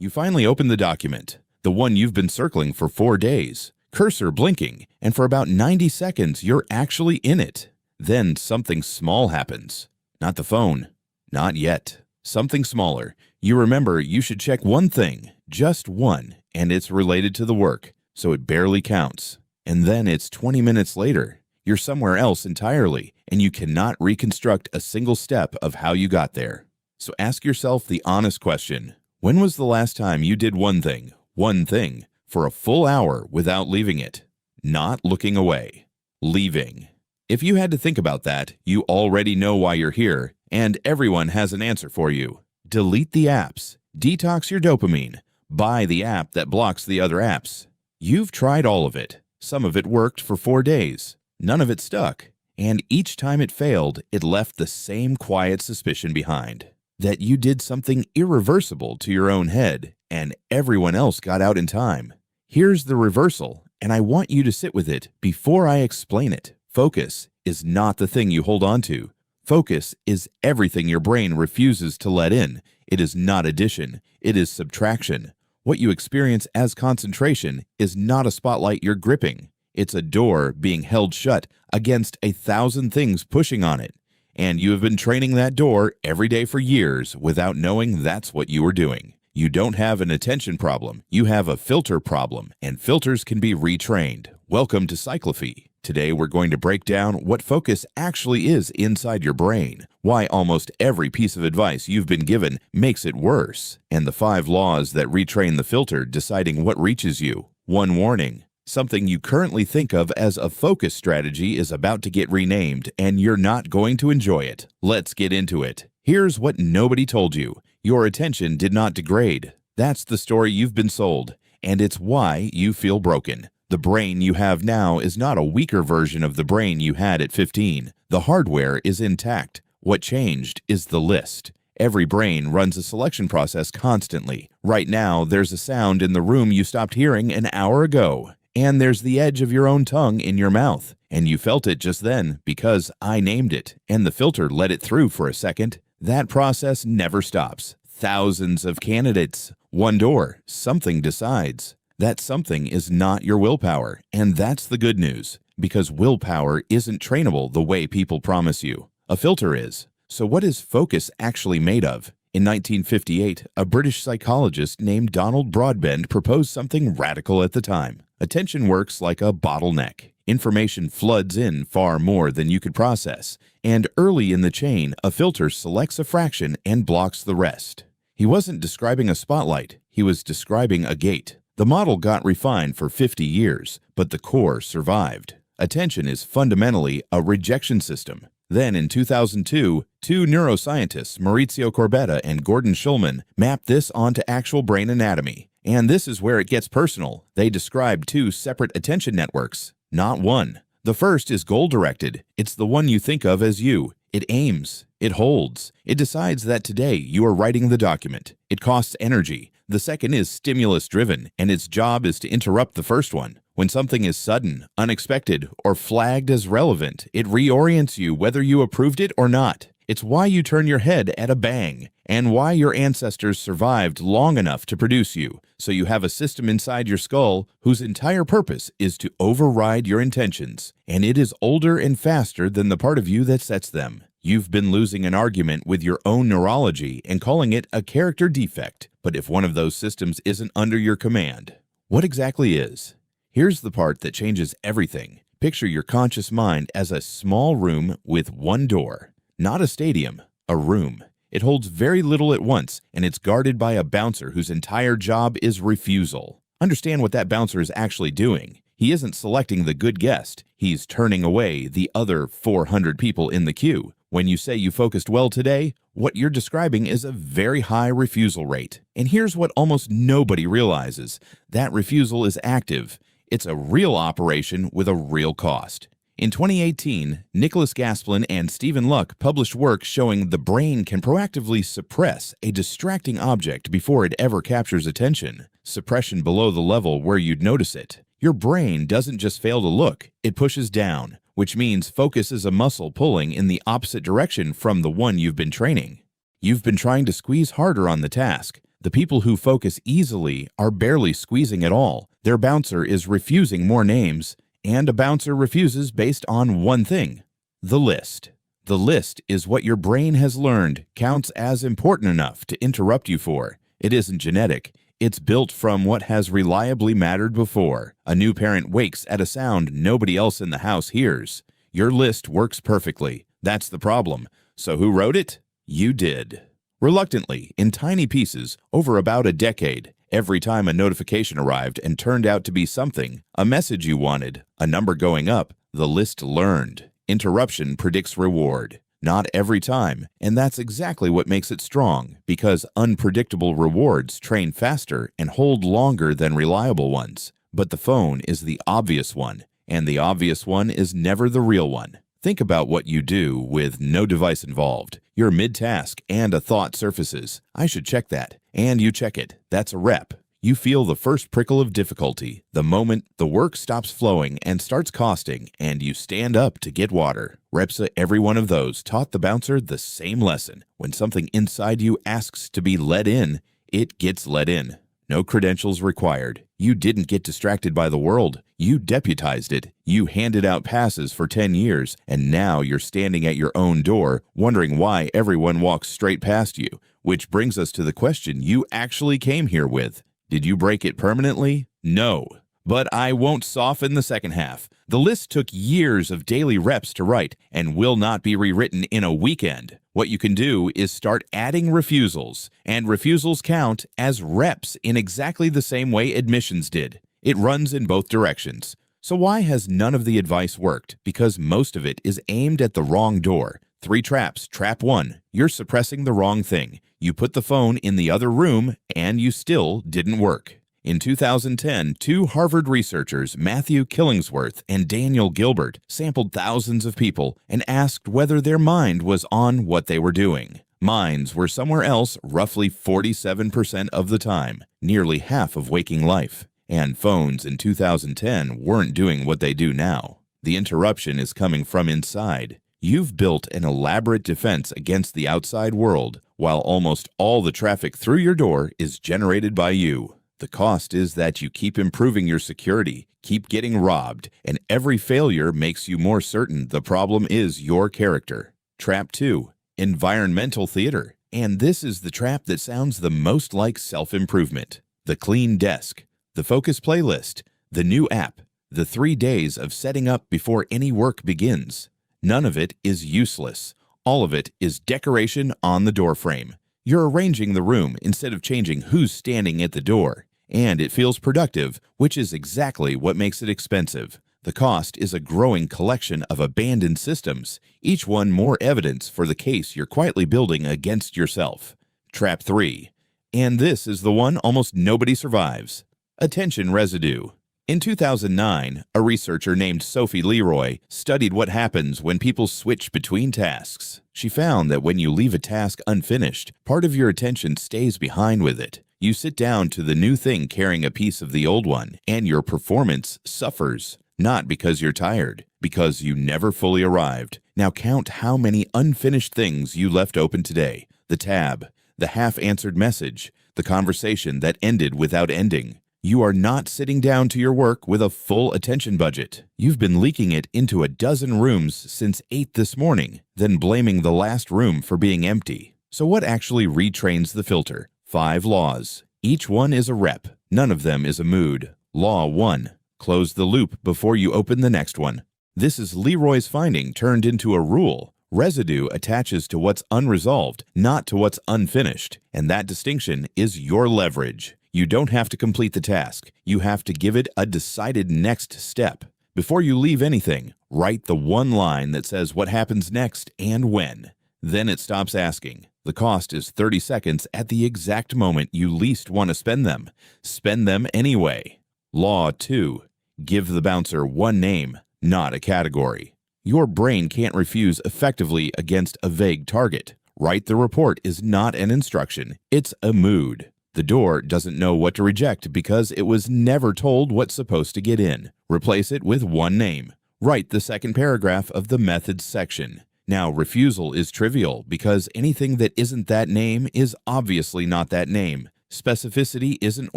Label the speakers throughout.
Speaker 1: You finally open the document, the one you've been circling for 4 days, cursor blinking, and for about 90 seconds you're actually in it. Then something small happens. Not the phone. Not yet. Something smaller. You remember you should check one thing, just one, and it's related to the work, so it barely counts. And then it's 20 minutes later. You're somewhere else entirely, and you cannot reconstruct a single step of how you got there. So ask yourself the honest question. When was the last time you did one thing, for a full hour without leaving it? Not looking away. Leaving. If you had to think about that, you already know why you're here, and everyone has an answer for you. Delete the apps. Detox your dopamine. Buy the app that blocks the other apps. You've tried all of it. Some of it worked for 4 days. None of it stuck. And each time it failed, it left the same quiet suspicion behind. That you did something irreversible to your own head, and everyone else got out in time. Here's the reversal, and I want you to sit with it before I explain it. Focus is not the thing you hold on to. Focus is everything your brain refuses to let in. It is not addition. It is subtraction. What you experience as concentration is not a spotlight you're gripping. It's a door being held shut against 1,000 things pushing on it. And you have been training that door every day for years without knowing that's what you were doing. You don't have an attention problem. You have a filter problem, and filters can be retrained. Welcome to Cyclophy. Today we're going to break down what focus actually is inside your brain, why almost every piece of advice you've been given makes it worse, and the 5 laws that retrain the filter deciding what reaches you. One warning. Something you currently think of as a focus strategy is about to get renamed, and you're not going to enjoy it. Let's get into it. Here's what nobody told you. Your attention did not degrade. That's the story you've been sold, and it's why you feel broken. The brain you have now is not a weaker version of the brain you had at 15. The hardware is intact. What changed is the list. Every brain runs a selection process constantly. Right now, there's a sound in the room you stopped hearing an hour ago. And there's the edge of your own tongue in your mouth. And you felt it just then because I named it, and the filter let it through for a second. That process never stops. Thousands of candidates. One door. Something decides. That something is not your willpower, and that's the good news, because willpower isn't trainable the way people promise you. A filter is. So what is focus actually made of? In 1958, a British psychologist named Donald Broadbent proposed something radical at the time. Attention works like a bottleneck. Information floods in far more than you could process, and early in the chain, a filter selects a fraction and blocks the rest. He wasn't describing a spotlight, he was describing a gate. The model got refined for 50 years, but the core survived. Attention is fundamentally a rejection system. Then in 2002, 2 neuroscientists, Maurizio Corbetta and Gordon Shulman, mapped this onto actual brain anatomy. And this is where it gets personal. They described 2 separate attention networks, not one. The first is goal-directed. It's the one you think of as you. It aims. It holds. It decides that today you are writing the document. It costs energy. The second is stimulus-driven, and its job is to interrupt the first one. When something is sudden, unexpected, or flagged as relevant, it reorients you whether you approved it or not. It's why you turn your head at a bang, and why your ancestors survived long enough to produce you, so you have a system inside your skull whose entire purpose is to override your intentions, and it is older and faster than the part of you that sets them. You've been losing an argument with your own neurology and calling it a character defect, but if one of those systems isn't under your command, what exactly is? Here's the part that changes everything. Picture your conscious mind as a small room with one door. Not a stadium, a room. It holds very little at once, and it's guarded by a bouncer whose entire job is refusal. Understand what that bouncer is actually doing. He isn't selecting the good guest. He's turning away the other 400 people in the queue. When you say you focused well today, what you're describing is a very high refusal rate. And here's what almost nobody realizes. That refusal is active. It's a real operation with a real cost. In 2018, Nicholas Gaspelin and Stephen Luck published work showing the brain can proactively suppress a distracting object before it ever captures attention. Suppression below the level where you'd notice it. Your brain doesn't just fail to look, it pushes down, which means focus is a muscle pulling in the opposite direction from the one you've been training. You've been trying to squeeze harder on the task. The people who focus easily are barely squeezing at all. Their bouncer is refusing more names, and a bouncer refuses based on one thing: the list. The list is what your brain has learned counts as important enough to interrupt you for. It isn't genetic. It's built from what has reliably mattered before. A new parent wakes at a sound nobody else in the house hears. Your list works perfectly. That's the problem. So who wrote it? You did. Reluctantly, in tiny pieces, over about a decade, every time a notification arrived and turned out to be something, a message you wanted, a number going up, the list learned. Interruption predicts reward. Not every time, and that's exactly what makes it strong, because unpredictable rewards train faster and hold longer than reliable ones. But the phone is the obvious one, and the obvious one is never the real one. Think about what you do with no device involved. You're mid-task and a thought surfaces. I should check that. And you check it. That's a rep. You feel the first prickle of difficulty, the moment the work stops flowing and starts costing, and you stand up to get water. Reps of every one of those taught the bouncer the same lesson. When something inside you asks to be let in, it gets let in. No credentials required. You didn't get distracted by the world. You deputized it. You handed out passes for 10 years, and now you're standing at your own door, wondering why everyone walks straight past you. Which brings us to the question you actually came here with. Did you break it permanently? No. But I won't soften the second half. The list took years of daily reps to write and will not be rewritten in a weekend. What you can do is start adding refusals, and refusals count as reps in exactly the same way admissions did. It runs in both directions. So why has none of the advice worked? Because most of it is aimed at the wrong door. 3 traps. Trap 1. You're suppressing the wrong thing. You put the phone in the other room, and you still didn't work. In 2010, 2 Harvard researchers, Matthew Killingsworth and Daniel Gilbert, sampled thousands of people and asked whether their mind was on what they were doing. Minds were somewhere else roughly 47% of the time, nearly half of waking life. And phones in 2010 weren't doing what they do now. The interruption is coming from inside. You've built an elaborate defense against the outside world, while almost all the traffic through your door is generated by you. The cost is that you keep improving your security, keep getting robbed, and every failure makes you more certain the problem is your character. Trap 2. Environmental theater. And this is the trap that sounds the most like self-improvement. The clean desk, the focus playlist, the new app, the 3 days of setting up before any work begins. None of it is useless. All of it is decoration on the doorframe. You're arranging the room instead of changing who's standing at the door. And it feels productive, which is exactly what makes it expensive. The cost is a growing collection of abandoned systems, each one more evidence for the case you're quietly building against yourself. Trap 3. And this is the one almost nobody survives. Attention residue. In 2009, a researcher named Sophie Leroy studied what happens when people switch between tasks. She found that when you leave a task unfinished, part of your attention stays behind with it. You sit down to the new thing carrying a piece of the old one, and your performance suffers. Not because you're tired, because you never fully arrived. Now count how many unfinished things you left open today. The tab, the half-answered message, the conversation that ended without ending. You are not sitting down to your work with a full attention budget. You've been leaking it into a dozen rooms since 8 this morning, then blaming the last room for being empty. So what actually retrains the filter? 5 laws. Each one is a rep. None of them is a mood. Law 1. Close the loop before you open the next one. This is Leroy's finding turned into a rule. Residue attaches to what's unresolved, not to what's unfinished. And that distinction is your leverage. You don't have to complete the task. You have to give it a decided next step. Before you leave anything, write the one line that says what happens next and when. Then it stops asking. The cost is 30 seconds at the exact moment you least want to spend them. Spend them anyway. Law 2. Give the bouncer one name, not a category. Your brain can't refuse effectively against a vague target. Write the report is not an instruction. It's a mood. The door doesn't know what to reject because it was never told what's supposed to get in. Replace it with one name. Write the second paragraph of the methods section. Now, refusal is trivial because anything that isn't that name is obviously not that name. Specificity isn't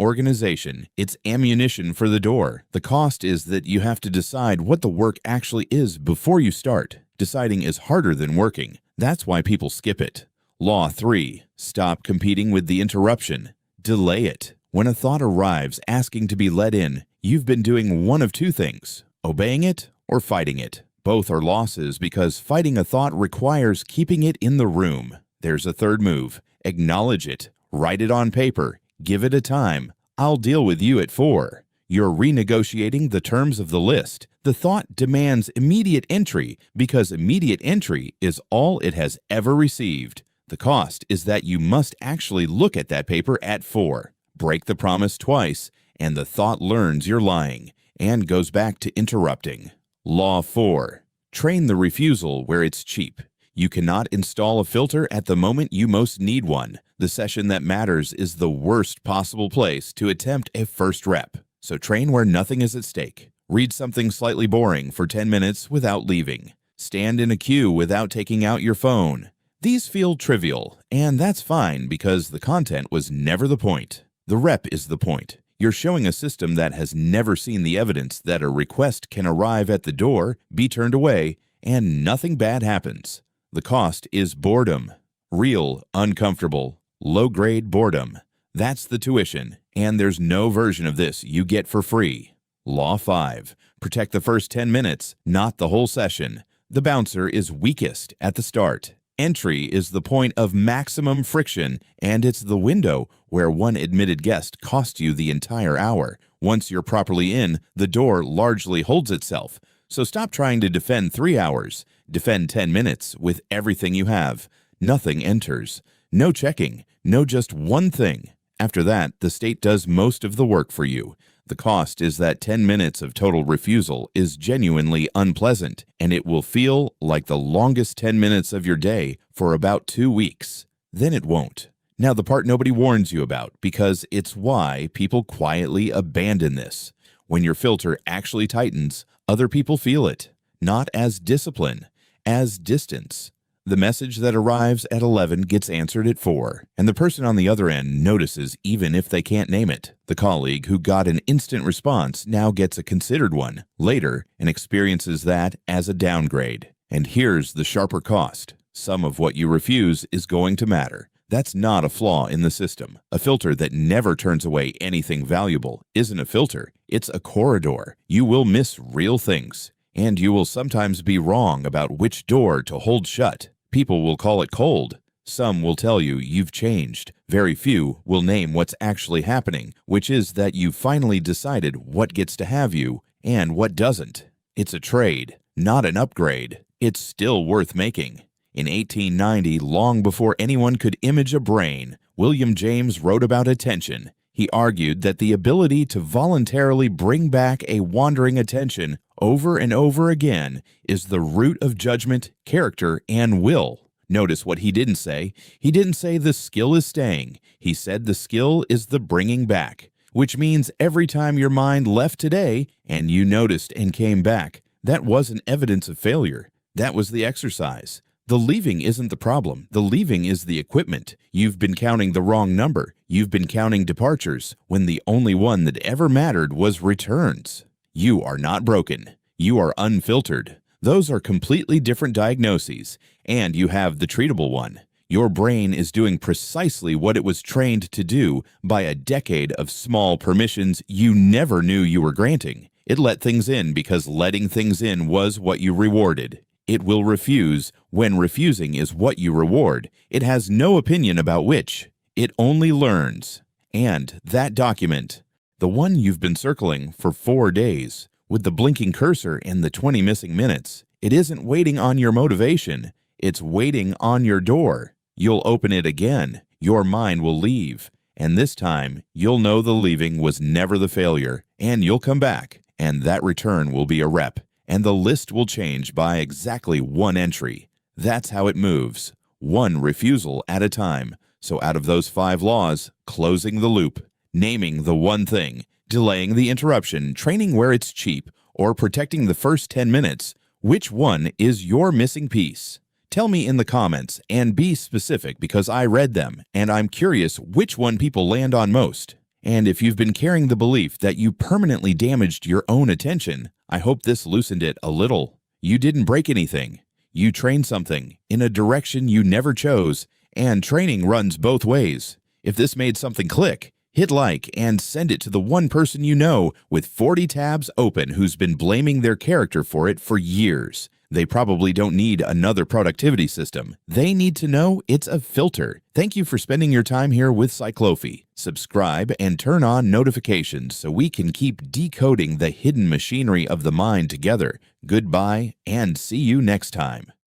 Speaker 1: organization, it's ammunition for the door. The cost is that you have to decide what the work actually is before you start. Deciding is harder than working. That's why people skip it. Law 3. Stop competing with the interruption. Delay it. When a thought arrives asking to be let in, you've been doing one of two things: obeying it or fighting it. Both are losses because fighting a thought requires keeping it in the room. There's a third move. Acknowledge it. Write it on paper. Give it a time. I'll deal with you at 4. You're renegotiating the terms of the list. The thought demands immediate entry because immediate entry is all it has ever received. The cost is that you must actually look at that paper at 4. Break the promise twice, and the thought learns you're lying and goes back to interrupting. Law 4. Train the refusal where it's cheap. You cannot install a filter at the moment you most need one. The session that matters is the worst possible place to attempt a first rep. So train where nothing is at stake. Read something slightly boring for 10 minutes without leaving. Stand in a queue without taking out your phone. These feel trivial, and that's fine because the content was never the point. The rep is the point. You're showing a system that has never seen the evidence that a request can arrive at the door, be turned away, and nothing bad happens. The cost is boredom. Real, uncomfortable, low-grade boredom. That's the tuition, and there's no version of this you get for free. Law 5. Protect the first 10 minutes, not the whole session. The bouncer is weakest at the start. Entry is the point of maximum friction, and it's the window where one admitted guest cost you the entire hour. Once you're properly in, the door largely holds itself. So stop trying to defend 3 hours. Defend 10 minutes with everything you have. Nothing enters. No checking. No just one thing. After that, the state does most of the work for you. The cost is that 10 minutes of total refusal is genuinely unpleasant, and it will feel like the longest 10 minutes of your day for about 2 weeks. Then it won't. Now, the part nobody warns you about, because it's why people quietly abandon this. When your filter actually tightens, other people feel it, not as discipline, as distance. The message that arrives at 11 gets answered at 4, and the person on the other end notices even if they can't name it. The colleague who got an instant response now gets a considered one later and experiences that as a downgrade. And here's the sharper cost. Some of what you refuse is going to matter. That's not a flaw in the system. A filter that never turns away anything valuable isn't a filter, it's a corridor. You will miss real things, and you will sometimes be wrong about which door to hold shut. People will call it cold. Some will tell you you've changed. Very few will name what's actually happening, which is that you finally decided what gets to have you and what doesn't. It's a trade, not an upgrade. It's still worth making. In 1890, long before anyone could image a brain, William James wrote about attention. He argued that the ability to voluntarily bring back a wandering attention over and over again is the root of judgment, character, and will. Notice what he didn't say. He didn't say the skill is staying. He said the skill is the bringing back, which means every time your mind left today and you noticed and came back, that wasn't evidence of failure. That was the exercise. The leaving isn't the problem. The leaving is the equipment. You've been counting the wrong number. You've been counting departures when the only one that ever mattered was returns. You are not broken. You are unfiltered. Those are completely different diagnoses, and you have the treatable one. Your brain is doing precisely what it was trained to do by a decade of small permissions you never knew you were granting. It let things in because letting things in was what you rewarded. It will refuse when refusing is what you reward. It has no opinion about which. It only learns. And that document, the one you've been circling for 4 days, with the blinking cursor and the 20 missing minutes, it isn't waiting on your motivation. It's waiting on your door. You'll open it again. Your mind will leave. And this time, you'll know the leaving was never the failure. And you'll come back. And that return will be a rep. And the list will change by exactly 1 entry. That's how it moves, 1 refusal at a time. So out of those 5 laws, closing the loop, naming the one thing, delaying the interruption, training where it's cheap, or protecting the first 10 minutes, which one is your missing piece? Tell me in the comments and be specific because I read them and I'm curious which one people land on most. And if you've been carrying the belief that you permanently damaged your own attention, I hope this loosened it a little. You didn't break anything. You trained something in a direction you never chose, and training runs both ways. If this made something click, hit like and send it to the one person you know with 40 tabs open who's been blaming their character for it for years. They probably don't need another productivity system. They need to know it's a filter. Thank you for spending your time here with Cyclope. Subscribe and turn on notifications so we can keep decoding the hidden machinery of the mind together. Goodbye and see you next time.